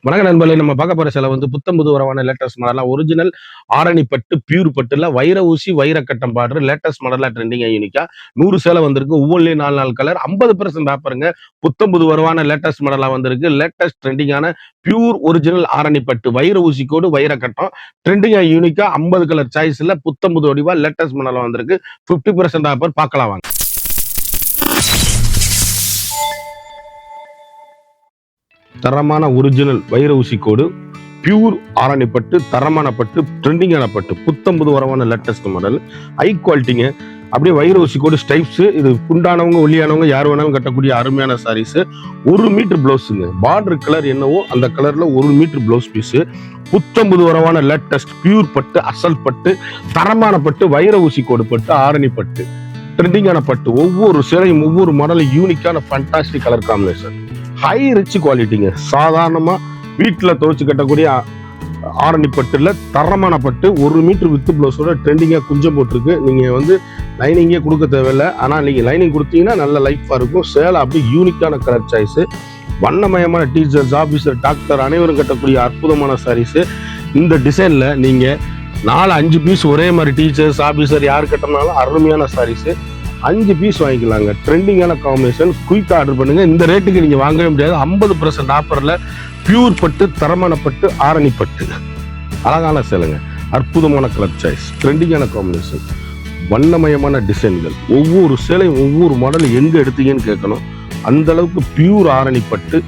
வணக்க நண்பர்களே, நம்ம பார்க்க போற சேலை வந்து புத்தம்புது வரவான லேட்டஸ்ட் மாடலா ஒரிஜினல் ஆரணி பட்டு பியூர் பட்டுல வைர ஊசி வைர கட்டம் பார்டர் லேட்டஸ்ட் மாடலா ட்ரெண்டிங்கா யூனிக்கா 100 சேலை வந்திருக்கு. ஒவ்வொன்றிலையும் 4 கலர் 50% பேப்பருங்க. புத்தம்புது வரவான லேட்டஸ்ட் மாடலா வந்திருக்கு. லேட்டஸ்ட் ட்ரெண்டிங்கான பியூர் ஒரிஜினல் ஆரணி பட்டு வைர ஊசி கோடு வைர கட்டம் ட்ரெண்டிங்கா யூனிக்கா 50 கலர் சாய்ஸ்ல புத்தம்புது வடிவா லேட்டஸ்ட் மாடலா வந்திருக்கு. 50% பேப்பர் பார்க்கலாம் வாங்க. தரமான ஒரிஜினல் வைர ஊசி கோடு பியூர் ஆரணி பட்டு தரமான பட்டு ட்ரெண்டிங்கான பட்டு புத்தம்புது வரவான லேட்டஸ்ட் மாடல் ஹை குவாலிட்டிங்க. அப்படியே வைர ஊசி கோடு ஸ்டைப்ஸ். இது குண்டானவங்க ஒல்லியானவங்க யார் வேணாலும் கட்டக்கூடிய அருமையான சாரீஸ். 1 மீட்டர் பிளவுஸுங்க. பார்டர் கலர் என்னவோ அந்த கலர்ல 1 மீட்டர் பிளவுஸ் பீஸ். புத்தம்புது வரவான லேட்டஸ்ட் பியூர் பட்டு அசல் பட்டு தரமான பட்டு வைர ஊசி கோடு பட்டு ஆரணி பட்டு ட்ரெண்டிங்கான பட்டு. ஒவ்வொரு சேலையும் ஒவ்வொரு மாடலும் யூனிக்கான fantastic colour combination. High rich குவாலிட்டிங்க. சாதாரணமா வீட்டில் துவைச்சு கட்டக்கூடிய ஆரணி பட்டுல தரமான பட்டு 1 மீட்டர் வித்து பிளவுஸோட ட்ரெண்டிங்கா குஞ்சம் போட்டிருக்கு. நீங்க வந்து லைனிங்கே கொடுக்க தேவையில்லை. ஆனா நீங்க லைனிங் கொடுத்தீங்கன்னா நல்ல லைஃபா இருக்கும். சேலை அப்படி யூனிக்கான கலர் சாய்ஸ். வண்ணமயமான டீச்சர்ஸ் ஆபீசர் டாக்டர் அனைவரும் கட்டக்கூடிய அற்புதமான சாரீஸ். இந்த டிசைன்ல நீங்க 4-5 பீஸ் ஒரே மாதிரி டீச்சர்ஸ் ஆபீசர் யார் கட்டினாலும் அருமையான சாரீஸ். 5 பீஸ் வாங்கிக்கலாங்க. ட்ரெண்டிங்கான காம்பினேஷன். குயிக்காக ஆர்டர் பண்ணுங்க. இந்த ரேட்டுக்கு நீங்க வாங்கவே முடியாது. 50% ஆஃபர்ல பியூர் பட்டு தரமான பட்டு ஆரணி பட்டு அழகான சேலைங்க. அற்புதமான கலர் சாய்ஸ். ட்ரெண்டிங்கான காம்பினேஷன். வண்ணமயமான டிசைன்கள். ஒவ்வொரு சேலையும் ஒவ்வொரு மாடல் எங்க எடுத்தீங்கன்னு கேட்கணும். அந்த அளவுக்கு பியூர் ஆரணி பட்டு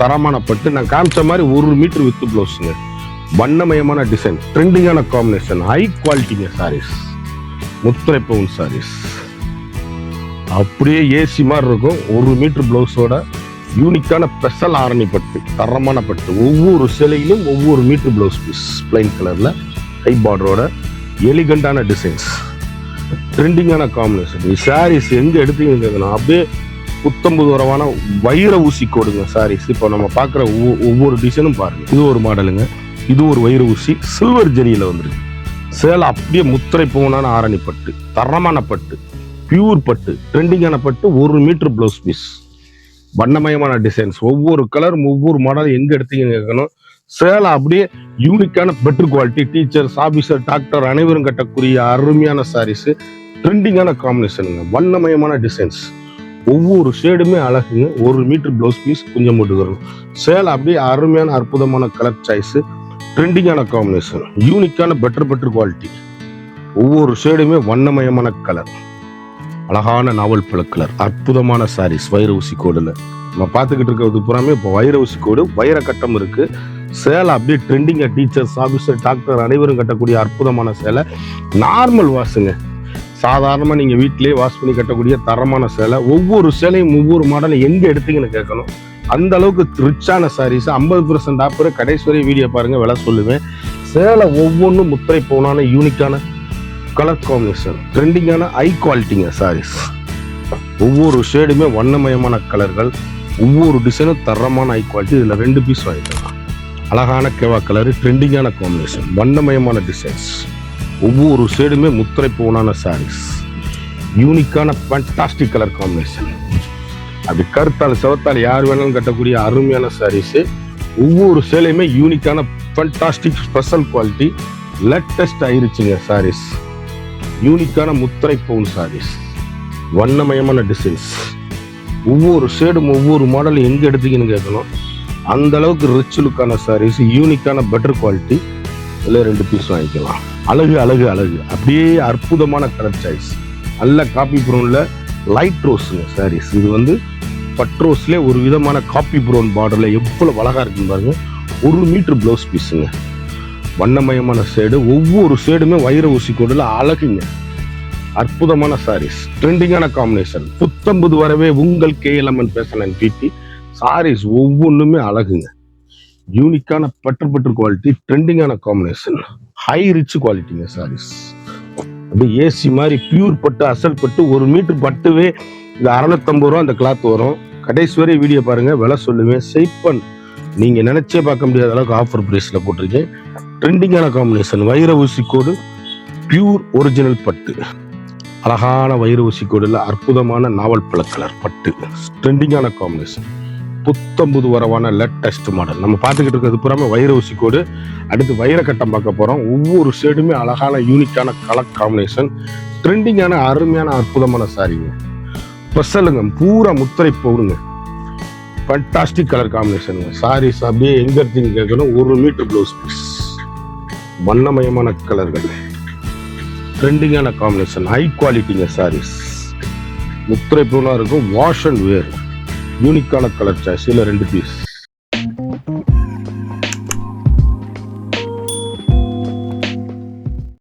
தரமான பட்டு. நான் காமிச்ச மாதிரி 1 மீட்டர் வித்து பிளவுஸுங்க. வண்ணமயமான டிசைன். ட்ரெண்டிங்கான காம்பினேஷன். ஹை குவாலிட்டிங்க சாரீஸ். முத்திரை பவுன் சாரீஸ். அப்படியே ஏசி மாதிரி இருக்கும். 1 மீட்டர் பிளவுஸோட யூனிக்கான ஸ்பெஷல் ஆரணி பட்டு தரமான பட்டு. ஒவ்வொரு சிலையிலும் ஒவ்வொரு மீட்டர் பிளவுஸ் பீஸ் பிளைன் கலர்ல ஹை பார்டரோட எலிகண்டான டிசைன்ஸ். ட்ரெண்டிங்கான காம்பினேஷன். சாரீஸ் எங்க எடுத்தீங்க அப்படியே புத்தம்புது வரவான வைர ஊசி கோடுங்க சாரீஸ். இப்போ நம்ம பார்க்குற ஒவ்வொரு டிசைனும் பாருங்க. இது ஒரு மாடலுங்க. இது ஒரு வைர ஊசி சில்வர் ஜெரியில வந்துருக்கு. சேலை அப்படியே முத்திரை பவுனான ஆரணி பட்டு தரமான பட்டு பியூர் பட்டு ட்ரெண்டிங்கான பட்டு 1 மீட்டர் பிளவுஸ் பீஸ். வண்ணமயமான டிசைன்ஸ். ஒவ்வொரு கலரும் ஒவ்வொரு மாடல் எங்க எடுத்தீங்கன்னு கேட்கணும். சேலை அப்படியே யூனிக்கான better quality teachers officer doctor அனைவரும் கட்டக்கூடிய அருமையான சாரீஸ். ட்ரெண்டிங்கான காம்பினேஷனுங்க. வண்ணமயமான டிசைன்ஸ். ஒவ்வொரு ஷேடுமே அழகுங்க. 1 மீட்டர் பிளவுஸ் பீஸ் கொஞ்சம் போட்டு வரணும். சேலை அப்படியே அருமையான அற்புதமான கலர் சாய்ஸ். ட்ரெண்டிங்கான காம்பினேஷன். யூனிக்கான பெட்டர் குவாலிட்டி. ஒவ்வொரு ஷேடுமே வண்ணமயமான கலர். அழகான நாவல் பழ கலர். அற்புதமான சாரீஸ். வைர ஊசி கோடுல நம்ம பார்த்துக்கிட்டு இருக்கிறது புறாமே இப்போ வைர ஊசி கோடு வைர கட்டம் இருக்கு. சேலை அப்படியே ட்ரெண்டிங்கா டீச்சர்ஸ் ஆபீசர் டாக்டர் அனைவரும் கட்டக்கூடிய அற்புதமான சேலை. நார்மல் வாஷுங்க. சாதாரணமா நீங்க வீட்டிலேயே வாஷ் பண்ணி கட்டக்கூடிய தரமான சேலை. ஒவ்வொரு சேலையும் ஒவ்வொரு மாடலும் எங்க எடுத்தீங்கன்னு கேட்கணும். அந்த அளவுக்கு ரிச்சான சாரீஸ். 50% ஆஃபர். கடைசி வரை வீடியோ பாருங்க, விலை சொல்லுவேன். சேலை ஒவ்வொன்றும் முத்திரை பவுனான யூனிக்கான கலர் காம்பினேஷன். ட்ரெண்டிங்கான ஹை குவாலிட்டிங்க சாரீஸ். ஒவ்வொரு ஷேடுமே வண்ணமயமான கலர்கள். ஒவ்வொரு டிசைனும் தரமான ஹை குவாலிட்டி. இதுல 2 பீஸ் வாங்கிக்கலாம். அழகான கேவா கலர். ட்ரெண்டிங்கான காம்பினேஷன். வண்ணமயமான டிசைன்ஸ். ஒவ்வொரு ஷேடுமே முத்திரை பவுனான சாரீஸ். யூனிக்கான ஃபண்டாஸ்டிக் கலர் காம்பினேஷன். அப்படி கருத்தால் செவத்தால் யார் வேணாலும் கட்டக்கூடிய அருமையான சாரீஸ். ஒவ்வொரு சேலையுமே யூனிக்கான ஃபண்டாஸ்டிக் ஸ்பெஷல் குவாலிட்டி. லேட்டஸ்ட் ஆயிருச்சுங்க சாரீஸ். யூனிக்கான முத்திரை பவுன் சாரீஸ். வண்ணமயமான டிசைன்ஸ். ஒவ்வொரு ஷேடும் ஒவ்வொரு மாடல் எங்க எடுத்தீங்கன்னு கேட்கணும். அந்த அளவுக்கு ரிச் லுக்கான சாரீஸ். யூனிக்கான பெட்டர் குவாலிட்டி. இதுல 2 பீஸ் வாங்கிக்கலாம். அழகு அழகு அழகு. அப்படியே அற்புதமான கலர் சாய்ஸ். நல்ல காப்பி ப்ரௌன்ல லைட் ரோஸுங்க சாரீஸ். இது வந்து பட்ரோஸ்ல ஒரு விதமான காப்பி ப்ரௌன் பார்டர்ல எவ்வளவு அழகா இருக்குன்னு பாருங்க. 1 மீட்டர் பிளவுஸ் பீஸுங்க. வண்ணமயமான ஷேடு. ஒவ்வொரு ஷேடுமே வைர ஊசி கோடுல அழகுங்க. அற்புதமான சாரீஸ். ட்ரெண்டிங்கான காம்பினேஷன். புத்தம்புது வரவே உங்கள் KLMN ஃபேஷன் அண்ட் பிடி சாரீஸ் ஒவ்வொன்றுமே அழகுங்க. யூனிக்கான பெட்டர் குவாலிட்டி. ட்ரெண்டிங்கான காம்பினேஷன். ஹை ரிச் குவாலிட்டிங்க சாரீஸ். அப்படியே ஏசி மாதிரி பியூர் பட்டு அசல் பட்டு 1 மீட்டர் பட்டுவே இது 650 ரூபா அந்த கிளாத் வரும். கடைசி வரை வீடியோ பாருங்க, விலை சொல்லுவேன். செய்ப்பன் நீங்க நினைச்சே பார்க்க முடியாத அளவுக்கு ஆஃபர் பிரைஸ்ல போட்டிருக்கேன். ட்ரெண்டிங்கான காம்பினேஷன். வைர ஊசி கோடு பியூர் ஒரிஜினல் பட்டு. அழகான வைர ஊசி கோடுல அற்புதமான நாவல் பழ கலர் பட்டு. ட்ரெண்டிங்கான காம்பினேஷன். புத்தம்புது வரவான லேட்டஸ்ட் மாடல். நம்ம பார்த்துக்கிட்டு இருக்கிறது புறாம வைர ஊசி கோடு. அடுத்து வைர கட்டம் பார்க்க போறோம். ஒவ்வொரு ஷேடுமே அழகான யூனிக்கான கலர் காம்பினேஷன், ட்ரெண்டிங்கான அருமையான அற்புதமான சாரிங்க. ஸ்பெஷலுங்க, பூரா முத்திரை போடுங்க, ஃபண்டாஸ்டிக் கலர் காம்பினேஷனுங்க. சாரீஸ் அப்படியே எங்க இருக்கீங்க கேட்கணும். 1 மீட்டர் ப்ளவுஸ் பீஸ், வண்ணமயமான கலர்கள், ட்ரெண்டிங்கான காம்பினேஷன், ஹை குவாலிட்டிங்க. சாரீஸ் முத்திரை பூனா இருக்கும், வாஷ் அண்ட் வேர், யூனிக்கான கலர் சாய்ஸ். இதில் 2 பீஸ்